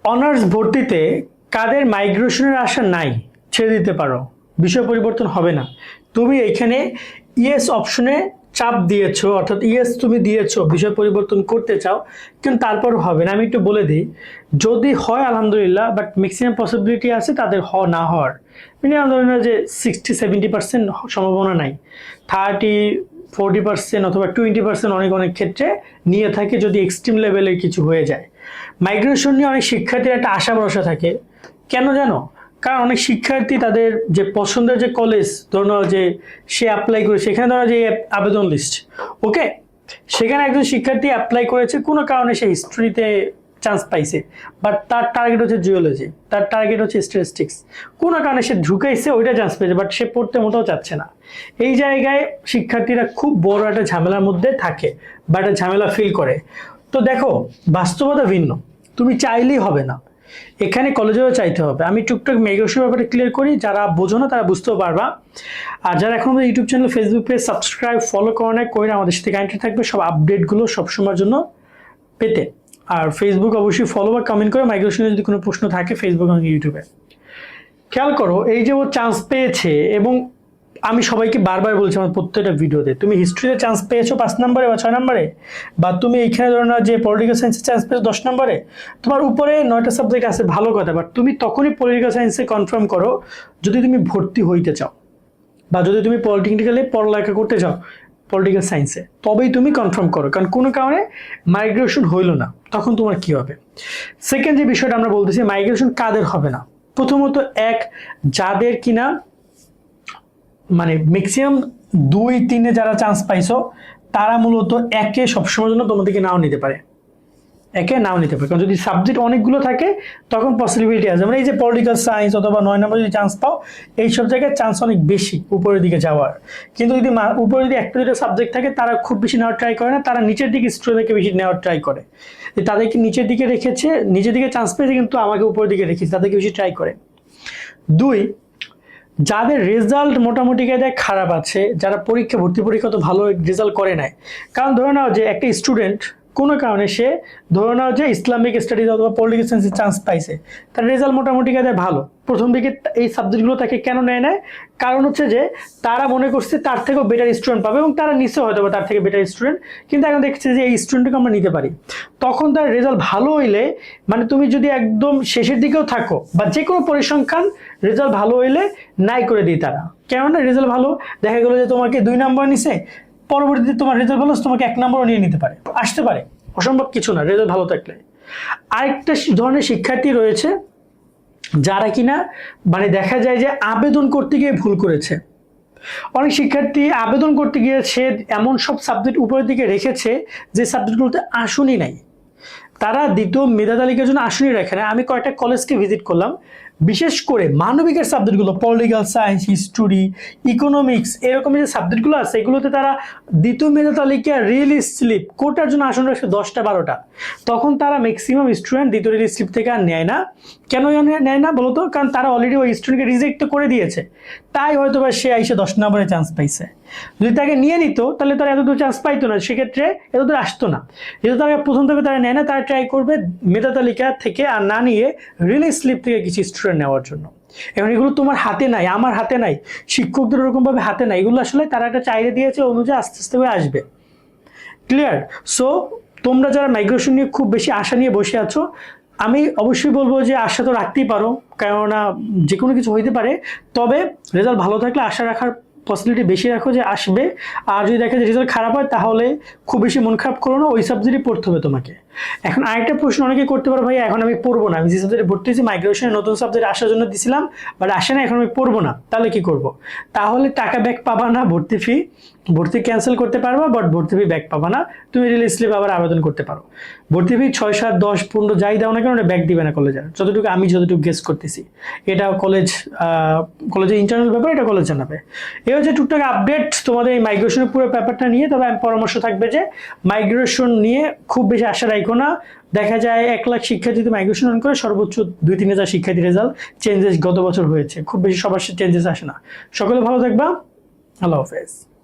Honours ভর্তিতে কাদের মাইগ্রেশনের আশা নাই ছেড়ে দিতে পারো, বিষয় পরিবর্তন হবে না। তুমি এখানে ইয়েস অপশনে চাপ দিয়েছো, অর্থাৎ ইয়েস তুমি দিয়েছো, বিষয় পরিবর্তন করতে চাও, কিন্তু তারপর হবে না। আমি একটু বলে দিই, যদি হয় আলহামদুলিল্লাহ, বাট ম্যাক্সিমাম পসিবিলিটি আছে তাদের না হওয়ার। মিনিমাম ধরে না যে 60-70% সম্ভাবনা নাই, 30-40% অথবা 20% অনেক অনেক ক্ষেত্রে নিয়ে থাকে যদি এক্সট্রিম লেভেলের কিছু হয়ে যায়। মাইগ্রেশন নিয়ে অনেক শিক্ষার্থীর একটা আশা ভরসা থাকে, কেন জানো? কারণ অনেক শিক্ষার্থী তাদের যে পছন্দের যে কলেজ, ধরো যে সে অ্যাপ্লাই করে, সেখানে ধরো যে আবেদন লিস্ট, ওকে, সেখানে একজন শিক্ষার্থী অ্যাপ্লাই করেছে, কোনো কারণে সে হিস্ট্রিতে চান্স পাইছে, বাট তার টার্গেট হচ্ছে জিওলজি, তার টার্গেট হচ্ছে স্ট্যাটিস্টিক্স, কোনো কারণে সে ঢুকাইছে, ওইটা চান্স পেয়েছে, বাট সে পড়তে মোটেও চাচ্ছে না। এই জায়গায় শিক্ষার্থীরা খুব বড় একটা ঝামেলার মধ্যে থাকে বা একটা ঝামেলা ফিল করে। তো দেখো, বাস্তবতা ভিন্ন, তুমি চাইলেই হবে না, এখানে কলেজেও চাইতে হবে। আমি টুকটাক মাইগ্রেশনের ব্যাপারে ক্লিয়ার করি, যারা বোঝো না তারা বুঝতেও পারবা। আর যারা এখন আমাদের YouTube channel, Facebook page subscribe follow করে নেয়, করে আমাদের সাথে কানেক্টেড থাকবে সব আপডেটগুলো সবসময়ের জন্য পেতে। আর ফেসবুক অবশ্যই ফলো বা কমেন্ট করে মাইগ্রেশনে যদি কোনো প্রশ্ন থাকে ফেসবুক এবং ইউটিউবে। খেয়াল করো, এই যে ও চান্স পেয়েছে, এবং আমি সবাইকে বারবার বলছি আমার প্রত্যেকটা ভিডিওতে, তুমি হিস্ট্রিতে চান্স পেয়েছো 5 নম্বরে বা 6 নম্বরে, বা তুমি এইখানে ধরো না যে পলিটিক্যাল সায়েন্সে চান্স পেয়েছো 10 নম্বরে, তোমার উপরে 9টা সাবজেক্ট আছে, ভালো কথা, বাট তুমি তখনই পলিটিক্যাল সায়েন্সে কনফার্ম করো যদি তুমি ভর্তি হইতে চাও, বা যদি তুমি পলিটেকনিক্যালে পড়ালেখা করতে চাও পলিটিক্যাল সায়েন্সে, তবেই তুমি কনফার্ম করো। কারণ কোনো কারণে মাইগ্রেশন হইলো না, তখন তোমার কি হবে? সেকেন্ড যে বিষয়টা আমরা বলতেছি, মাইগ্রেশন কাদের হবে না? প্রথমত, যাদের কিনা মানে ম্যাক্সিমাম 2-3-এ যারা চান্স পাইছো, তারা মূলত একে সবসময়ের জন্য তোমাদেরকে নাও নিতে পারে, কারণ যদি সাবজেক্ট অনেকগুলো থাকে তখন পসিবিলিটি আছে। মানে এই যে পলিটিক্যাল সায়েন্স অথবা 9 নম্বর যদি চান্স পাও, এইসব জায়গায় চান্স অনেক বেশি উপরের দিকে যাওয়ার। কিন্তু যদি উপরে যদি 1-2টা সাবজেক্ট থাকে, তারা খুব বেশি নেওয়ার ট্রাই করে না, তারা নিচের দিকে স্টুডেন্টকে বেশি নেওয়ার ট্রাই করে, যে তাদেরকে নিচের দিকে রেখেছে, নিচের দিকে চান্স পেয়েছে কিন্তু আমাকে উপরের দিকে রেখেছে, তাদেরকে বেশি ট্রাই করে। 2, যাদের রেজাল্ট মোটামুটি কায়দায় খারাপ আছে, যারা ভর্তি পরীক্ষা তো ভালো রেজাল্ট করে নাই। কারণ ধরে নাও যে একটা স্টুডেন্ট কোনো কারণে সে ধরে নাও যে ইসলামিক স্টাডিজ অথবা পলিটিক্যাল সায়েন্সে চান্স পাইছে, তার রেজাল্ট মোটামুটি কায়দায় ভালো, প্রথম দিকে এই সাবজেক্টগুলো তাকে কেন নেয় না? কারণ হচ্ছে যে তারা মনে করছে তার থেকেও বেটার স্টুডেন্ট পাবে, এবং তারা নিশ্চয় হয়তো বা তার থেকে বেটার স্টুডেন্ট, কিন্তু এখন দেখছে যে এই স্টুডেন্টকে আমরা নিতে পারি। তখন তার রেজাল্ট ভালো হইলে, মানে তুমি যদি একদম শেষের দিকেও থাকো বা যে কোনো পরিসংখ্যান, রেজাল্ট ভালো হইলে নাই করে দিই তারা। কেননা রেজাল্ট ভালো, দেখা গেলো যে তোমাকে 2 নম্বর নিছে, পরবর্তীতে তোমার রেজাল্ট ভালো, তোমাকে 1 নম্বরও নিয়ে নিতে পারে, আসতে পারে, অসম্ভব কিছু না রেজাল্ট ভালো থাকলে। আরেকটা ধরনের শিক্ষার্থী রয়েছে যারা কিনা মানে দেখা যায় যে আবেদন করতে গিয়ে ভুল করেছে। অনেক শিক্ষার্থী আবেদন করতে গিয়ে সে এমন সব সাবজেক্ট উপরের দিকে রেখেছে যে সাবজেক্টগুলোতে আসনই নাই, তারা দ্বিতীয় মেধা তালিকার জন্য আসনই রাখে না। আমি কয়েকটা কলেজকে ভিজিট করলাম, বিশেষ করে মানবিকের সাবজেক্টগুলো, পলিটিক্যাল সায়েন্স, হিস্টোরি, ইকোনমিক্স, এরকম যে সাবজেক্টগুলো আছে, এগুলোতে তারা দ্বিতীয় মেধা তালিকা রিলিজ স্লিপ কোটার জন্য আসন রাখছে 10টা-12টা। তখন তারা ম্যাক্সিমাম স্টুডেন্ট দ্বিতীয় রিলিজ স্লিপ থেকে আর নেয় না। কেন নেয় না বলতো? কারণ তারা অলরেডি ওই স্টুডেন্টকে রিজেক্ট করে দিয়েছে, তাই হয়তো বা সে আইসে 10 নম্বরে চান্স পাইছে। যদি তাকে নিয়ে নিত তাহলে তারা এতদূর চান্স পাইতো না, সেক্ষেত্রে এতদূর আসতো না। যেহেতু তারা প্রথম থেকে তারা নেয় না, তারা ট্রাই করবে মেধা তালিকা থেকে আর না নিয়ে রিলিজ স্লিপ থেকে কিছু স্টুডেন্ট নেওয়ার জন্য। এখন এগুলো তোমার হাতে নাই, আমার হাতে নাই, শিক্ষকদের ওরকমভাবে হাতে নাই, এগুলো আসলে তারা একটা চাহিদা দিয়েছে, অনুযায়ী আস্তে আস্তে করে আসবে। ক্লিয়ার? সো তোমরা যারা মাইগ্রেশন নিয়ে খুব বেশি আশা নিয়ে বসে আছো, আমি অবশ্যই বলবো যে আশা তো রাখতেই পারো, কেননা যে কোনো কিছু হইতে পারে, তবে রেজাল্ট ভালো থাকলে আশা রাখার পসিবিলিটি বেশি রাখো যে আসবে। আর যদি দেখে যে রেজাল্ট খারাপ হয়, তাহলে খুব বেশি মন খারাপ করো না, ওই সাবজেক্টই পড়তে হবে তোমাকে। এখন আরেকটা প্রশ্ন অনেকে করতে পারো, ভাই এখন আমি পড়বো না, আমি যে সাবজেক্টে ভর্তি হয়েছি মাইগ্রেশনের নতুন সাবজেক্ট আসার জন্য দিছিলাম, বাট আসে না, এখন আমি পড়বো না, তাহলে কি করব? তাহলে টাকা ব্যাক পাবা না, ভর্তি ক্যান্সেল করতে পারবা, বাট ভর্তি ফি ব্যাক পাবা না। তুমি রিলিজ স্লিপ আবার আবেদন করতে পারো। ভর্তি ফি 6, 7, 10, 15 যাই দাও না কেন, ওটা ব্যাক দিবে না কলেজের, আমি যতটুকু গেস করতেছি। এটা কলেজের ইন্টারনাল ব্যাপার, এটা কলেজ জানাবে। এই হচ্ছে টুকটাক আপডেট তোমাদের এই মাইগ্রেশনের পুরো ব্যাপারটা নিয়ে। তবে আমি পরামর্শ থাকবে যে মাইগ্রেশন নিয়ে খুব বেশি আশা রাখো না। দেখা যায় 1 লাখ শিক্ষার্থী মাইগ্রেশন অন করে সর্বোচ্চ 2-3 হাজার শিক্ষার্থী রেজাল্ট চেঞ্জেস গত বছর হয়েছে, খুব বেশি সবার চেঞ্জেস আসে না। সকলে ভালো থাকবা, আল্লাহ হাফেজ।